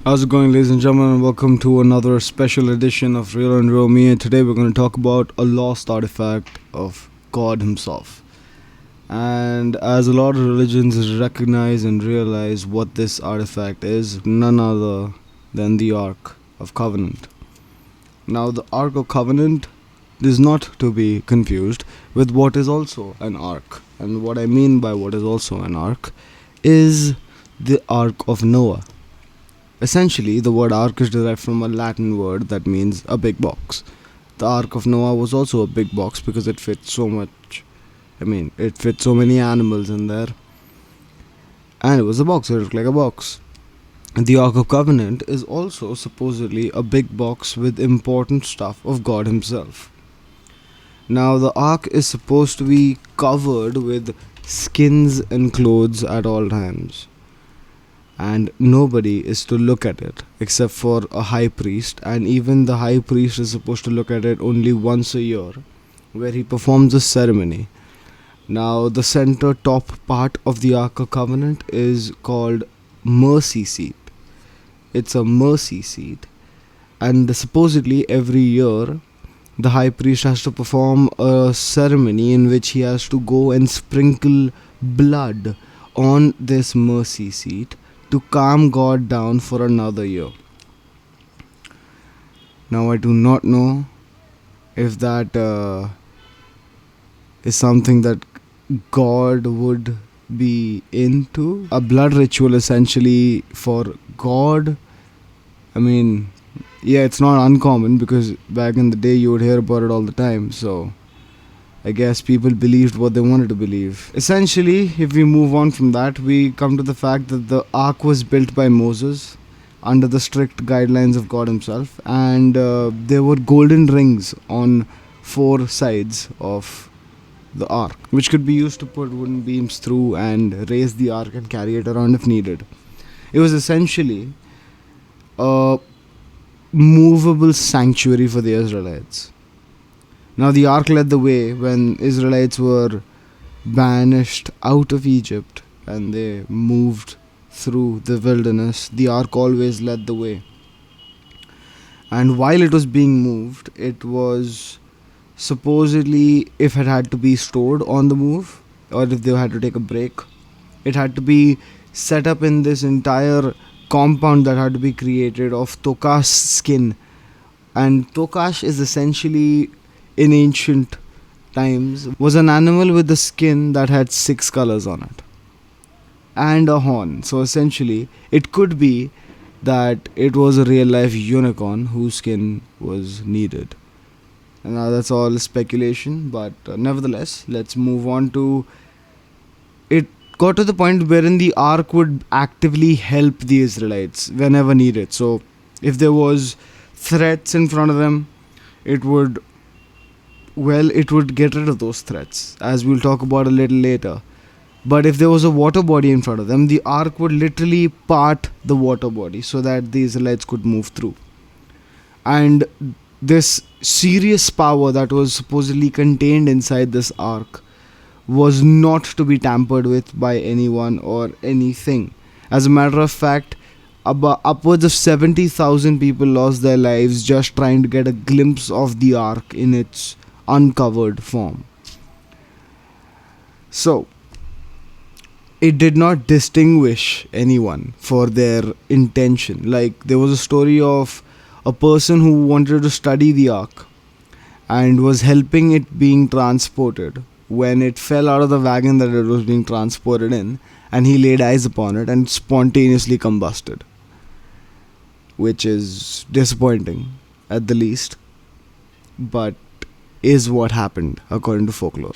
How's it going, ladies and gentlemen? And welcome to another special edition of Real and Real Me. And today we're going to talk about a lost artifact of God Himself. And as a lot of religions recognize and realize what this artifact is, none other than the Ark of Covenant. Now, the Ark of Covenant is not to be confused with what is also an ark. And what I mean by what is also an ark is the Ark of Noah. Essentially, the word ark is derived from a Latin word that means a big box. The Ark of Noah was also a big box because it fit so much. It fit so many animals in there. And it was a box, it looked like a box. And the Ark of Covenant is also supposedly a big box with important stuff of God Himself. Now, the Ark is supposed to be covered with skins and clothes at all times. And nobody is to look at it except for a high priest, and even the high priest is supposed to look at it only once a year, where he performs a ceremony. Now, the center top part of the Ark of Covenant is called mercy seat. It's a mercy seat, and supposedly every year the high priest has to perform a ceremony in which he has to go and sprinkle blood on this mercy seat to calm God down for another year. Now, I do not know if that is something that God would be into. A blood ritual essentially for God. It's not uncommon because back in the day you would hear about it all the time. So I guess people believed what they wanted to believe. Essentially, if we move on from that, we come to the fact that the ark was built by Moses under the strict guidelines of God Himself, and there were golden rings on four sides of the ark, which could be used to put wooden beams through and raise the ark and carry it around if needed. It was essentially a movable sanctuary for the Israelites. Now, the ark led the way when Israelites were banished out of Egypt and they moved through the wilderness. The ark always led the way. And while it was being moved, it was supposedly, if it had to be stored on the move or if they had to take a break, it had to be set up in this entire compound that had to be created of tokash skin. And tokash is essentially, in ancient times, was an animal with a skin that had 6 colors on it and a horn. So essentially it could be that it was a real life unicorn whose skin was needed. And now that's all speculation, but nevertheless, let's move on to it. Got to the point wherein the ark would actively help the Israelites whenever needed. So if there was threats in front of them, it would get rid of those threats, as we'll talk about a little later. But if there was a water body in front of them, the ark would literally part the water body so that the Israelites could move through. And this serious power that was supposedly contained inside this ark was not to be tampered with by anyone or anything. As a matter of fact, upwards of 70,000 people lost their lives just trying to get a glimpse of the ark in its uncovered form. So it did not distinguish anyone for their intention. Like, there was a story of a person who wanted to study the ark and was helping it being transported when it fell out of the wagon that it was being transported in, and he laid eyes upon it and spontaneously combusted, which is disappointing at the least, but is what happened according to folklore.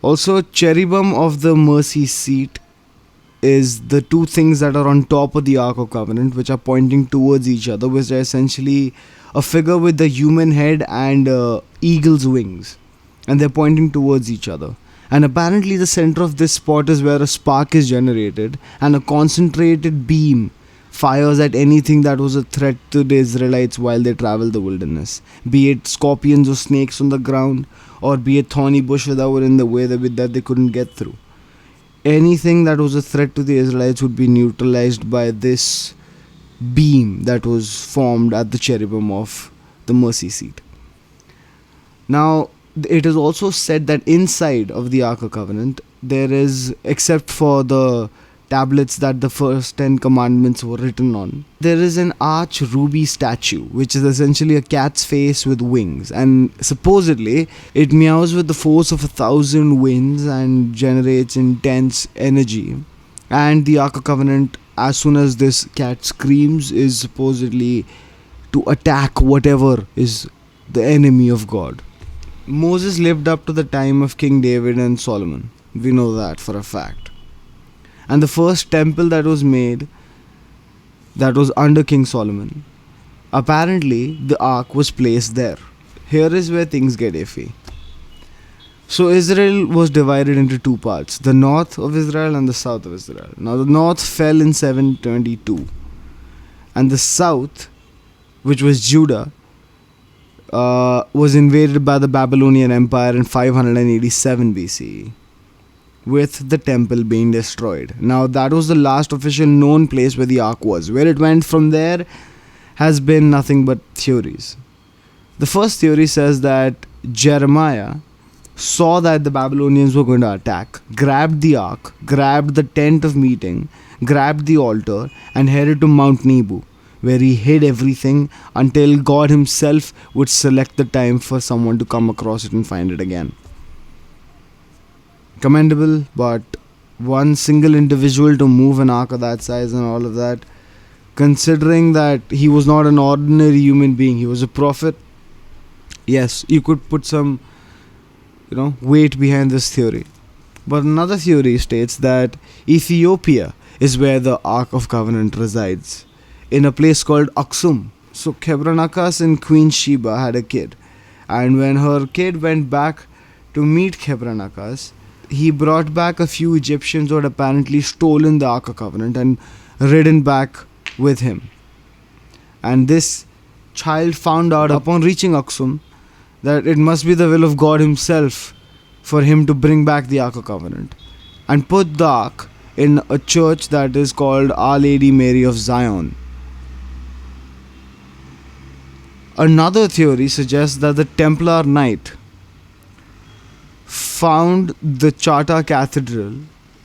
Also, cherubim of the mercy seat is the two things that are on top of the Ark of Covenant, which are pointing towards each other, which are essentially a figure with the human head and eagle's wings, and they're pointing towards each other. And apparently the center of this spot is where a spark is generated and a concentrated beam fires at anything that was a threat to the Israelites while they travel the wilderness, be it scorpions or snakes on the ground, or be it thorny bushes that were in the way that they couldn't get through. Anything that was a threat to the Israelites would be neutralized by this beam that was formed at the cherubim of the mercy seat. Now, it is also said that inside of the Ark of Covenant, there is, except for the tablets that the first 10 commandments were written on, there is an arch ruby statue, which is essentially a cat's face with wings. And supposedly, it meows with the force of 1,000 winds and generates intense energy. And the Ark of Covenant, as soon as this cat screams, is supposedly to attack whatever is the enemy of God. Moses lived up to the time of King David and Solomon. We know that for a fact. And the first temple that was made, that was under King Solomon, apparently the ark was placed there. Here is where things get iffy. So Israel was divided into two parts, the north of Israel and the south of Israel. Now the north fell in 722, and the south, which was Judah, was invaded by the Babylonian Empire in 587 BCE, with the temple being destroyed. Now that was the last official known place where the ark was. Where it went from there has been nothing but theories. The first theory says that Jeremiah saw that the Babylonians were going to attack, grabbed the ark, grabbed the tent of meeting, grabbed the altar, and headed to Mount Nebo, where he hid everything until God himself would select the time for someone to come across it and find it again. Commendable, but one single individual to move an ark of that size and all of that, considering that he was not an ordinary human being, he was a prophet. Yes, you could put some weight behind this theory. But another theory states that Ethiopia is where the Ark of Covenant resides, in a place called Aksum. So Kebronakas and Queen Sheba had a kid, and when her kid went back to meet Kebronakas, he brought back a few Egyptians who had apparently stolen the Ark of Covenant and ridden back with him. And this child found out upon reaching Aksum that it must be the will of God himself for him to bring back the Ark of Covenant and put the Ark in a church that is called Our Lady Mary of Zion. Another theory suggests that the Templar Knight found the Charta Cathedral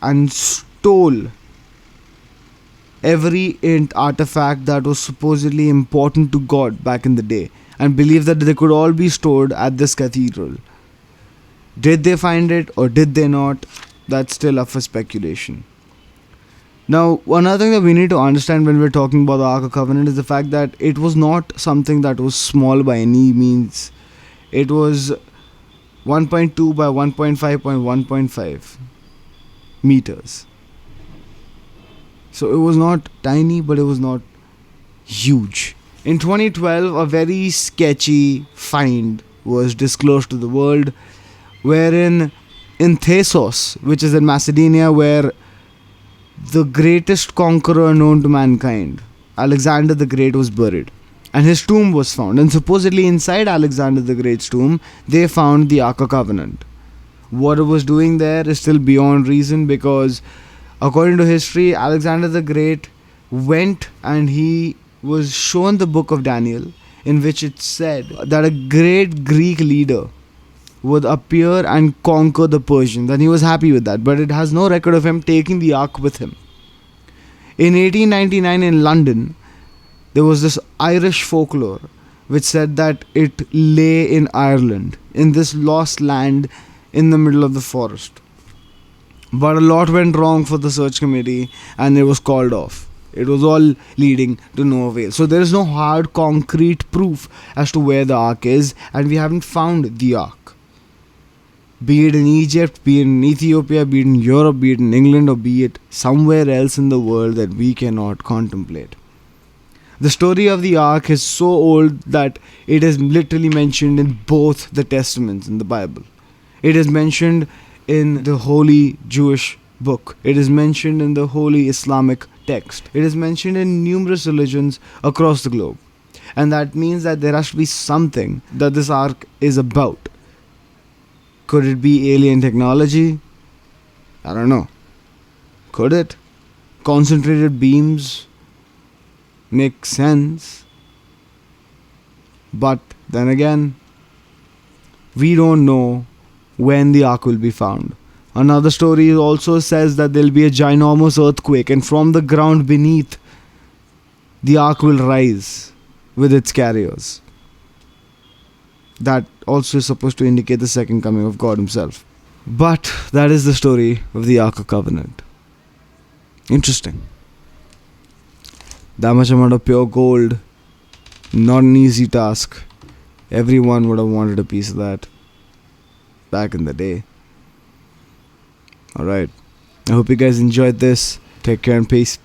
and stole every artifact that was supposedly important to God back in the day, and believed that they could all be stored at this cathedral. Did they find it or did they not? That's still up for speculation. Now, another thing that we need to understand when we're talking about the Ark of Covenant is the fact that it was not something that was small by any means. It was 1.2 by 1.5 by 1.5 meters. So it was not tiny, but it was not huge. In 2012, a very sketchy find was disclosed to the world, wherein in Thasos, which is in Macedonia, where the greatest conqueror known to mankind, Alexander the Great, was buried, and his tomb was found. And supposedly inside Alexander the Great's tomb, they found the Ark of Covenant. What it was doing there is still beyond reason, because according to history, Alexander the Great went and he was shown the book of Daniel, in which it said that a great Greek leader would appear and conquer the Persians, and he was happy with that, but it has no record of him taking the ark with him. In 1899 in London, there was this Irish folklore which said that it lay in Ireland, in this lost land in the middle of the forest. But a lot went wrong for the search committee and it was called off. It was all leading to no avail. So there is no hard concrete proof as to where the ark is, and we haven't found the ark. Be it in Egypt, be it in Ethiopia, be it in Europe, be it in England, or be it somewhere else in the world that we cannot contemplate. The story of the ark is so old that it is literally mentioned in both the testaments in the Bible. It is mentioned in the holy Jewish book. It is mentioned in the holy Islamic text. It is mentioned in numerous religions across the globe. And that means that there has to be something that this ark is about. Could it be alien technology? I don't know. Could it? Concentrated beams? Makes sense. But then again, we don't know when the ark will be found. Another story also says that there'll be a ginormous earthquake, and from the ground beneath, the ark will rise with its carriers. That also is supposed to indicate the second coming of God Himself. But that is the story of the Ark of Covenant. Interesting. That much amount of pure gold, not an easy task. Everyone would have wanted a piece of that back in the day. Alright. I hope you guys enjoyed this. Take care and peace.